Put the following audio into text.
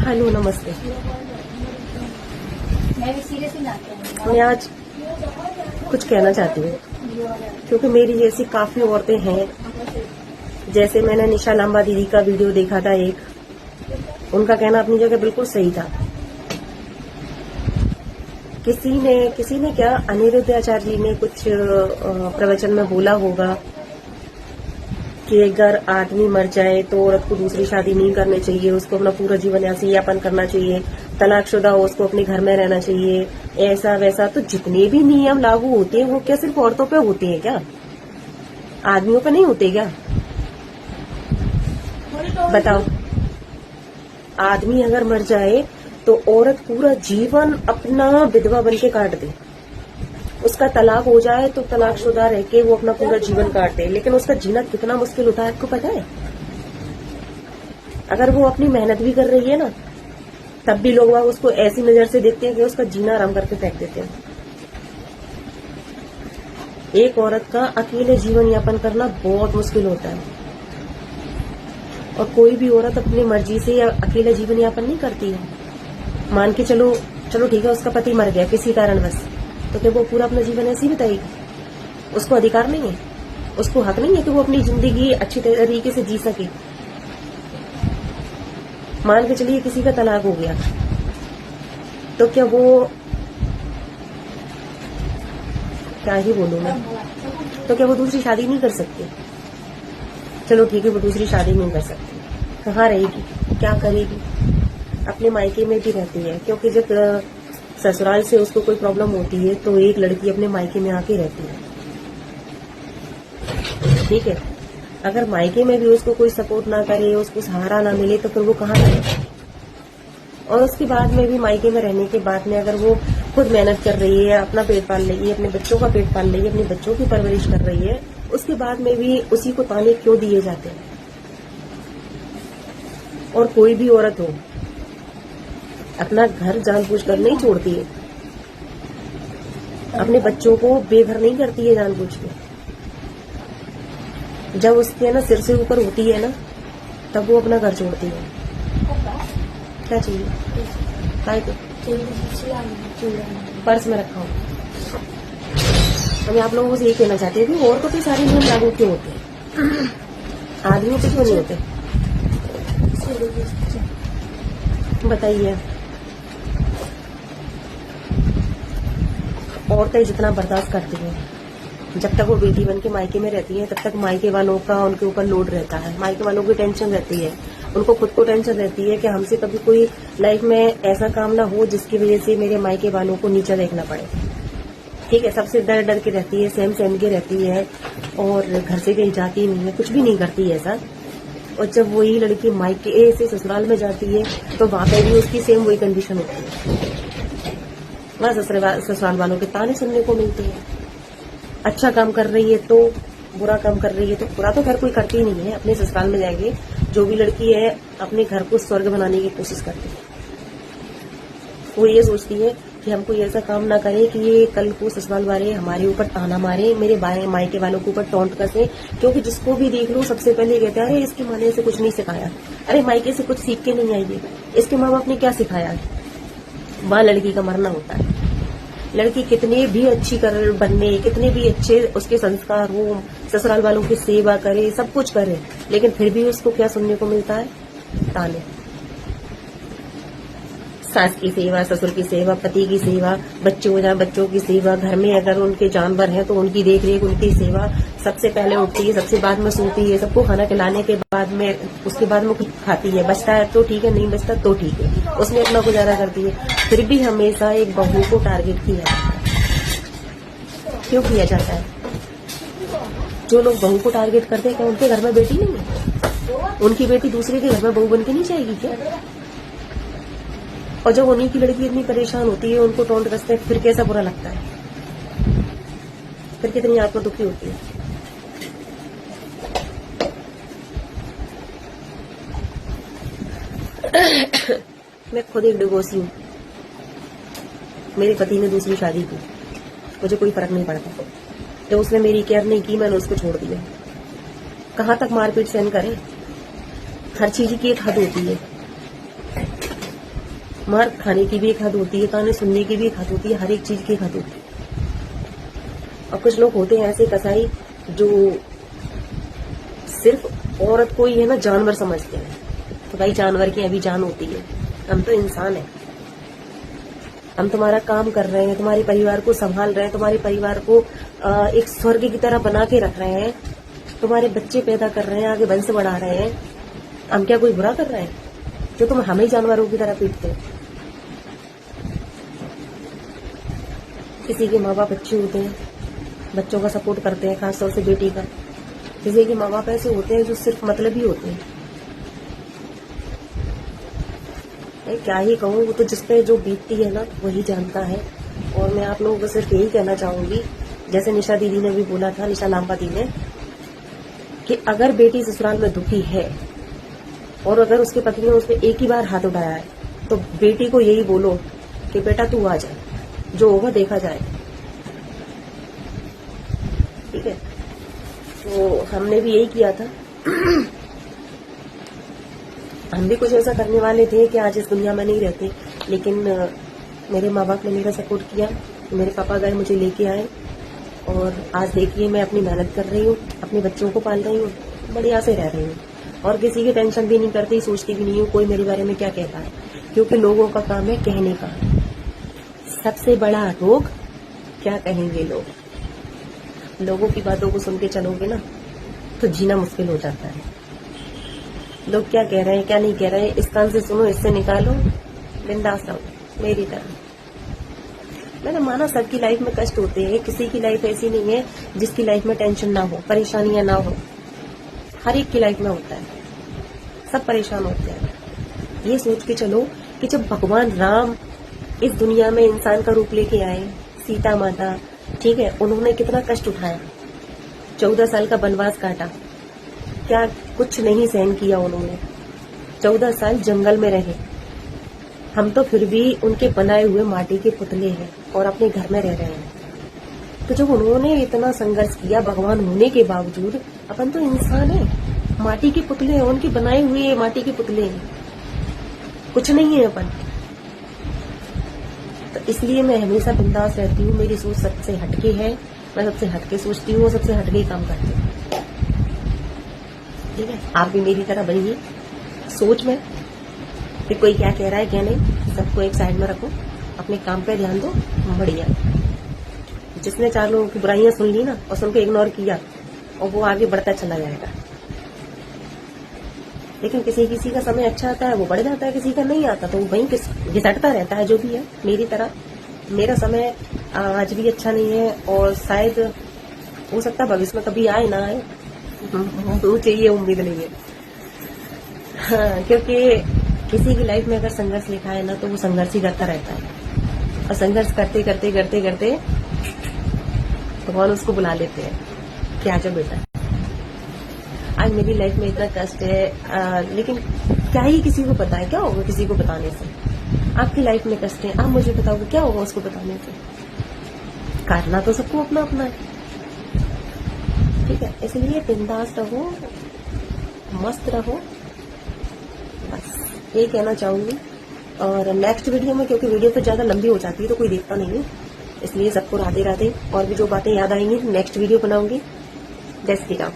Hello, नमस्ते। मैं आज कुछ कहना चाहती हूँ क्योंकि मेरी जैसी काफी औरतें हैं। जैसे मैंने निशा लांबा दीदी का वीडियो देखा था एक, उनका कहना अपनी जगह बिल्कुल सही था। किसी ने क्या, अनिरुद्ध आचार्य जी ने कुछ प्रवचन में बोला होगा कि अगर आदमी मर जाए तो औरत को दूसरी शादी नहीं करनी चाहिए, उसको अपना पूरा जीवन ऐसे यापन करना चाहिए, तलाकशुदा हो उसको अपने घर में रहना चाहिए, ऐसा वैसा। तो जितने भी नियम लागू होते हैं वो क्या सिर्फ औरतों पे होते हैं क्या? आदमियों पे नहीं होते क्या? बताओ। आदमी अगर मर जाए तो औरत पूरा जीवन अपना विधवा बन के काट दे। उसका तलाक हो जाए तो तलाकशुदा रह के वो अपना पूरा जीवन काट दे, लेकिन उसका जीना कितना मुश्किल होता है आपको पता है? अगर वो अपनी मेहनत भी कर रही है ना, तब भी लोग उसको ऐसी नजर से देखते हैं कि उसका जीना आराम करके फेंक देते हैं। एक औरत का अकेले जीवन यापन करना बहुत मुश्किल होता है, और कोई भी औरत अपनी मर्जी से या अकेला जीवन यापन नहीं करती है। मान के चलो ठीक है, उसका पति मर गया किसी कारणवश, तो क्या वो पूरा अपना जीवन ऐसे ही बिताएगी? उसको अधिकार नहीं है, उसको हक नहीं है कि वो अपनी जिंदगी अच्छी तरीके से जी सके। मान के चलिए किसी का तलाक हो गया, तो क्या वो, क्या ही बोलूं मैं, तो क्या वो दूसरी शादी नहीं कर सकती? चलो ठीक है, वो दूसरी शादी नहीं कर सकती, कहाँ रहेगी, क्या करेगी? अपने मायके में भी रहती है, क्योंकि जब ससुराल से उसको कोई प्रॉब्लम होती है तो एक लड़की अपने मायके में आके रहती है, ठीक है। अगर मायके में भी उसको कोई सपोर्ट ना करे, उसको सहारा ना मिले, तो फिर वो कहाँ जाए? और उसके बाद में भी मायके में रहने के बाद में अगर वो खुद मेहनत कर रही है, अपना पेट पाल रही है, अपने बच्चों का पेट पाल रही है, अपने बच्चों की परवरिश कर रही है, उसके बाद में भी उसी को ताने क्यों दिए जाते हैं? और कोई भी औरत हो अपना घर जानबूझकर नहीं छोड़ती है, अपने बच्चों को बेघर नहीं करती है जानबूझ के। जब उसके ना सिर से ऊपर होती है ना, तब वो अपना घर छोड़ती है। क्या चाहिए? पर्स में रखा हूँ। हम आप लोगों से ये कहना चाहते हैं कि औरतों पे सारे नियम लागू क्यों होते हैं, आदमियों पे क्यों नहीं होते? बताइए। औरतें जितना बर्दाश्त करती हैं, जब तक वो बेटी बन के मायके में रहती है, तब तक मायके वालों का उनके ऊपर लोड रहता है, मायके वालों की टेंशन रहती है, उनको खुद को टेंशन रहती है कि हमसे कभी कोई लाइफ में ऐसा काम ना हो जिसकी वजह से मेरे मायके वालों को नीचा देखना पड़े, ठीक है। सबसे डर के रहती है, सहम के रहती है, और घर से कहीं जाती नहीं है, कुछ भी नहीं करती है ऐसा। और जब वही लड़की मायके से ससुराल में जाती है तो वहां पर भी उसकी सेम वही कंडीशन होती है। वहां ससुराल वालों के ताने सुनने को मिलते हैं। अच्छा काम कर रही है तो, बुरा काम कर रही है तो, बुरा तो घर कोई करती ही नहीं है। अपने ससुराल में जाएंगे, जो भी लड़की है अपने घर को स्वर्ग बनाने की कोशिश करती है। वो ये सोचती है कि हम कोई ऐसा काम ना करें कि ये कल को ससुराल वाले हमारे ऊपर ताना मारे, मेरे मायके वालों के ऊपर टोंट कसे। क्योंकि जिसको भी देख लो सबसे पहले कहते हैं, अरे इसकी माँ ने इसे कुछ नहीं सिखाया, अरे मायके से कुछ सीख के नहीं आई है, इसके माँ बाप ने क्या सिखाया? वहां लड़की का मरना होता है। लड़की कितने भी अच्छी बनने, कितने भी अच्छे उसके संस्कार हो, ससुराल वालों की सेवा करे, सब कुछ करे, लेकिन फिर भी उसको क्या सुनने को मिलता है? ताने। सास की सेवा, ससुर की सेवा, पति की सेवा, बच्चे हो जाए बच्चों की सेवा, घर में अगर उनके जानवर हैं तो उनकी देखरेख, उनकी सेवा। सबसे पहले उठती है, सबसे बाद में सोती है, सबको खाना खिलाने के बाद में, उसके बाद में कुछ खाती है। बचता है तो ठीक है, नहीं बचता तो ठीक है, उसने अपना गुजारा करती है। फिर भी हमेशा एक बहू को टारगेट किया जाता है। क्यों किया जाता है? जो लोग बहू को टारगेट करते हैं, क्या उनके घर में बेटी नहीं है? उनकी बेटी दूसरे के घर में बहू बन के नहीं जाएगी क्या? और जब उन्हीं की लड़की इतनी परेशान होती है, उनको टोंट कसते हैं, फिर कैसा बुरा लगता है? फिर कितनी आत्मा दुखी होती है। मैं खुद एक डिवोर्सी हूँ। मेरे पति ने दूसरी शादी की, मुझे कोई फर्क नहीं पड़ता। तो उसने मेरी केयर नहीं की, मैंने उसको छोड़ दिया। कहाँ तक मारपीट सहन करें? हर चीज की एक हद होती है। मार खाने की भी एक हद होती है, गाने सुनने की भी एक हद होती है, हर एक चीज की एक हद होती है। और कुछ लोग होते हैं ऐसे कसाई जो सिर्फ औरत को ही है ना जानवर समझते हैं। तो भाई जानवर की अभी जान होती है, हम तो इंसान है। हम तुम्हारा काम कर रहे हैं, तुम्हारे परिवार को संभाल रहे हैं, तुम्हारे परिवार को एक स्वर्ग की तरह बना के रख रहे हैं, तुम्हारे बच्चे पैदा कर रहे हैं, आगे वंश बढ़ा रहे हैं। हम क्या कोई बुरा कर रहे हैं जो तुम हमें जानवरों की तरह पीटते हो? किसी के माँ बाप अच्छे होते हैं, बच्चों का सपोर्ट करते हैं, खासतौर से बेटी का। किसी के माँ बाप ऐसे होते हैं जो सिर्फ मतलब ही होते हैं। क्या ही कहूँ, वो तो जिसपे जो बीतती है ना वही जानता है। और मैं आप लोगों को सिर्फ यही कहना चाहूंगी, जैसे निशा दीदी ने भी बोला था, निशा लांबा दी ने, कि अगर बेटी ससुराल में दुखी है और अगर उसके पति ने उस पर एक ही बार हाथ उठाया है तो बेटी को यही बोलो कि बेटा तू आ जा, जो होगा देखा जाए। ठीक है, तो हमने भी यही किया था। हम भी कुछ ऐसा करने वाले थे कि आज इस दुनिया में नहीं रहते, लेकिन मेरे माँ बाप ने मेरा सपोर्ट किया। मेरे पापा गए, मुझे लेके आए, और आज देखिए मैं अपनी मेहनत कर रही हूँ, अपने बच्चों को पाल रही हूँ, बढ़िया से रह रही हूँ, और किसी की टेंशन भी नहीं करती, सोचती भी नहीं हूँ कोई मेरे बारे में क्या कहता है, क्योंकि लोगों का काम है कहने का। सबसे बड़ा रोग क्या कहेंगे लोग। लोगों की बातों को सुन के चलोगे ना तो जीना मुश्किल हो जाता है। लोग क्या कह रहे हैं क्या नहीं कह रहे हैं, इस कान से सुनो, इससे निकालो, बिंदास रहो मेरी तरह। मैंने माना सबकी लाइफ में कष्ट होते हैं, किसी की लाइफ ऐसी नहीं है जिसकी लाइफ में टेंशन ना हो, परेशानियां ना हो। हर एक की लाइफ में होता है, सब परेशान होते हैं। ये सोच के चलो कि जब भगवान राम इस दुनिया में इंसान का रूप लेके आए, सीता माता, ठीक है, उन्होंने कितना कष्ट उठाया, 14 साल का वनवास काटा, क्या कुछ नहीं सहन किया उन्होंने, 14 साल जंगल में रहे। हम तो फिर भी उनके बनाए हुए माटी के पुतले हैं और अपने घर में रह रहे हैं। तो जब उन्होंने इतना संघर्ष किया भगवान होने के बावजूद, अपन तो इंसान है, माटी के पुतले हैं, उनके बनाए हुए माटी के पुतले हैं, कुछ नहीं है अपन। तो इसलिए मैं हमेशा बिंदास रहती हूँ, मेरी सोच सबसे हटके है, मैं सबसे हटके सोचती हूँ, सबसे हटके ही काम करती हूँ। ठीक है, आप भी मेरी तरह बनिए सोच में कि कोई क्या कह रहा है क्या नहीं, सबको एक साइड में रखो, अपने काम पे ध्यान दो, बढ़िया। जिसने 4 लोगों की बुराइयां सुन ली ना और सुन के इग्नोर किया, और वो आगे बढ़ता चला जाएगा। लेकिन किसी किसी का समय अच्छा आता है वो बढ़ जाता है, किसी का नहीं आता तो वो वहीं घिसटता रहता है। जो भी है मेरी तरह, मेरा समय आज भी अच्छा नहीं है, और शायद हो सकता है भविष्य में कभी आए ना आए, मुझे ये उम्मीद नहीं है। हाँ, क्योंकि किसी की लाइफ में अगर संघर्ष लिखा है ना तो वो संघर्ष ही करता रहता है, और संघर्ष करते करते करते करते भगवान उसको बुला लेते हैं कि आजा बेटा। आज मेरी लाइफ में इतना कष्ट है, लेकिन क्या ही किसी को पता है, क्या होगा किसी को बताने से। आपकी लाइफ में कष्ट है, आप मुझे बताओगे क्या होगा उसको बताने से। करना तो सबको अपना अपना है, ठीक है। इसलिए बिंदास रहो, मस्त रहो, बस यही कहना चाहूंगी। और नेक्स्ट वीडियो में, क्योंकि वीडियो तो ज्यादा लंबी हो जाती है तो कोई देखता नहीं है, इसलिए सबको राधे राधे। और भी जो बातें याद आएंगी नेक्स्ट वीडियो बनाऊंगी। जय श्री राम।